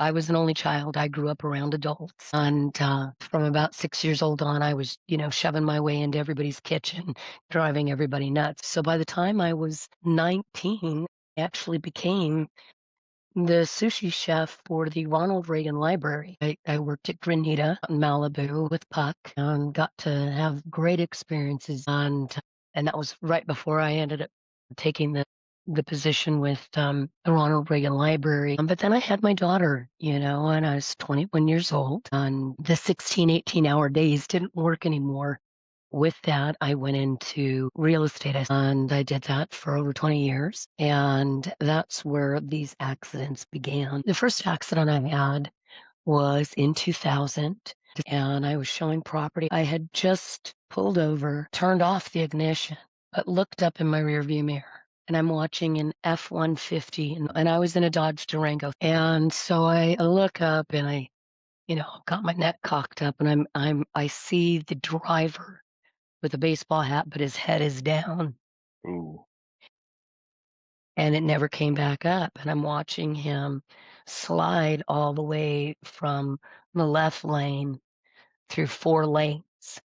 I was an only child. I grew up around adults. And from about 6 years old on, I was, shoving my way into everybody's kitchen, driving everybody nuts. So by the time I was 19, I actually became the sushi chef for the Ronald Reagan Library. I worked at Granita in Malibu with Puck and got to have great experiences. And that was right before I ended up taking the position with the Ronald Reagan Library. But then I had my daughter, and I was 21 years old. And the 16, 18-hour days didn't work anymore. With that, I went into real estate and I did that for over 20 years. And that's where these accidents began. The first accident I had was in 2000 and I was showing property. I had just pulled over, turned off the ignition, but looked up in my rearview mirror. And I'm watching an F-150 and I was in a Dodge Durango. And so I look up and I, got my neck cocked up and I see the driver with a baseball hat, but his head is down Ooh. and it never came back up. And I'm watching him slide all the way from the left lane through 4 lanes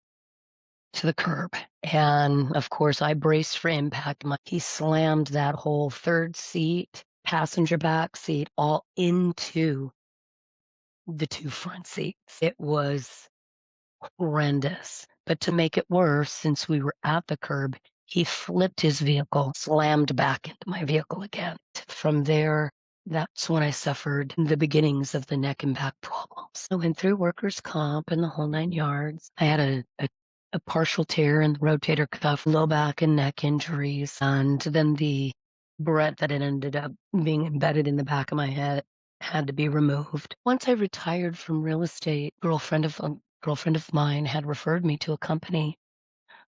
to the curb. And of course, I braced for impact. He slammed that whole third seat, passenger back seat, all into the 2 front seats. It was horrendous. But to make it worse, since we were at the curb, he flipped his vehicle, slammed back into my vehicle again. From there, that's when I suffered the beginnings of the neck and back problems. I went through workers' comp and the whole 9 yards. I had a partial tear in the rotator cuff, low back and neck injuries, and then the barrette that had ended up being embedded in the back of my head had to be removed. Once I retired from real estate, girlfriend of mine had referred me to a company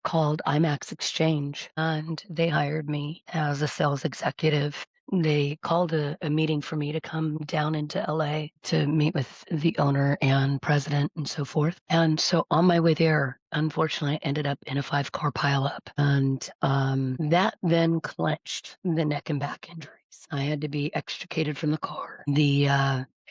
called IMAX Exchange, and they hired me as a sales executive. They called a meeting for me to come down into LA to meet with the owner and president and so forth. And so on my way there, unfortunately, I ended up in a 5-car pileup. And that then clenched the neck and back injuries. I had to be extricated from the car. The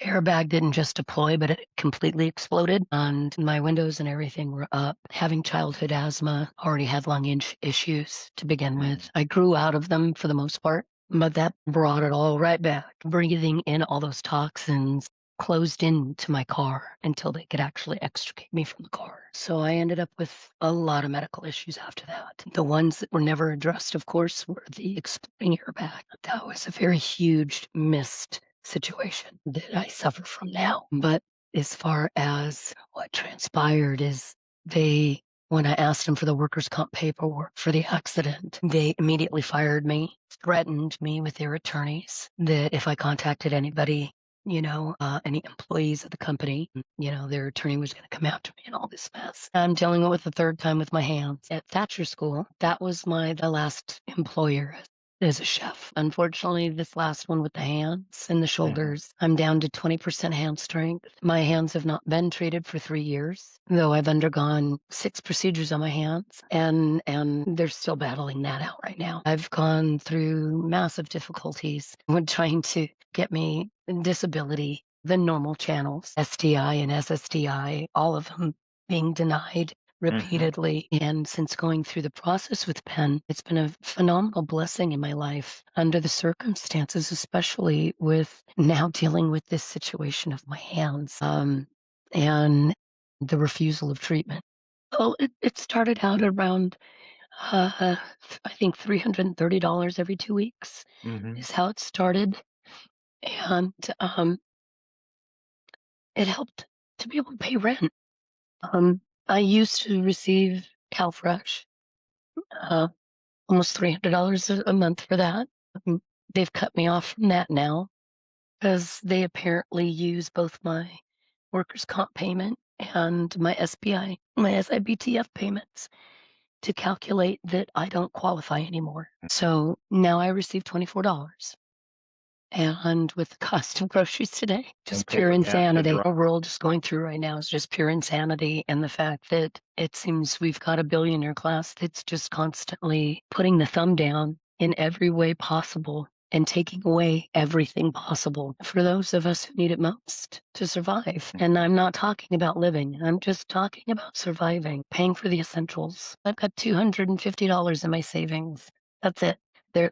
airbag didn't just deploy, but it completely exploded, and my windows and everything were up. Having childhood asthma, already had lung issues to begin with. I grew out of them for the most part, but that brought it all right back. Breathing in all those toxins closed into my car until they could actually extricate me from the car. So I ended up with a lot of medical issues after that. The ones that were never addressed, of course, were the exploding airbag. That was a very huge missed situation that I suffer from now. But as far as what transpired is when I asked them for the workers' comp paperwork for the accident, they immediately fired me, threatened me with their attorneys that if I contacted anybody, any employees of the company, their attorney was going to come after me and all this mess. I'm dealing with the third time with my hands. At Thatcher School, that was the last employer as a chef. Unfortunately, this last one with the hands and the shoulders, I'm down to 20% hand strength. My hands have not been treated for 3 years, though I've undergone 6 procedures on my hands, and they're still battling that out right now. I've gone through massive difficulties when trying to get me disability, the normal channels, STI and SSDI, all of them being denied repeatedly. And since going through the process with Penn, it's been a phenomenal blessing in my life under the circumstances, especially with now dealing with this situation of my hands and the refusal of treatment. Oh, it started out around, I think $330 every 2 weeks Mhm. is how it started. And it helped to be able to pay rent. I used to receive CalFresh, uh, almost $300 a month for that. Um, they've cut me off from that now because they apparently use both my workers' comp payment and my my SIBTF payments to calculate that I don't qualify anymore. So now I receive $24. And with the cost of groceries today, just Okay, pure yeah, the insanity. drop. Our world is going through right now is just pure insanity. And the fact that it seems we've got a billionaire class that's just constantly putting the thumb down in every way possible and taking away everything possible for those of us who need it most to survive. And I'm not talking about living, I'm just talking about surviving, paying for the essentials. I've got $250 in my savings. That's it.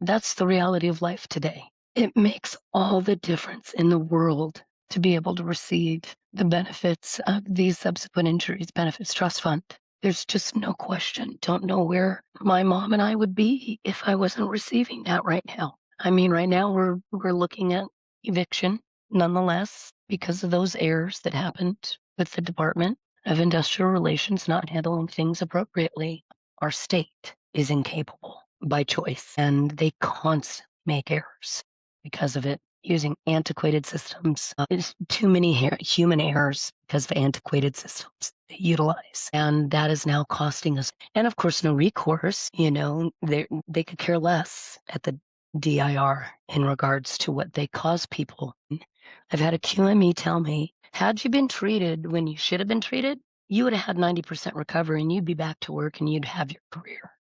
That's the reality of life today. It makes all the difference in the world to be able to receive the benefits of these subsequent injuries benefits trust fund. There's just no question. Don't know where my mom and I would be if I wasn't receiving that right now. I mean, right now we're looking at eviction nonetheless because of those errors that happened with the Department of Industrial Relations not handling things appropriately. Our state is incapable by choice, and they constantly make errors because of it, using antiquated systems. There's too many human errors because of antiquated systems they utilize. And that is now costing us. And of course, no recourse. They could care less at the DIR in regards to what they cause people. I've had a QME tell me, had you been treated when you should have been treated, you would have had 90% recovery and you'd be back to work and you'd have your career.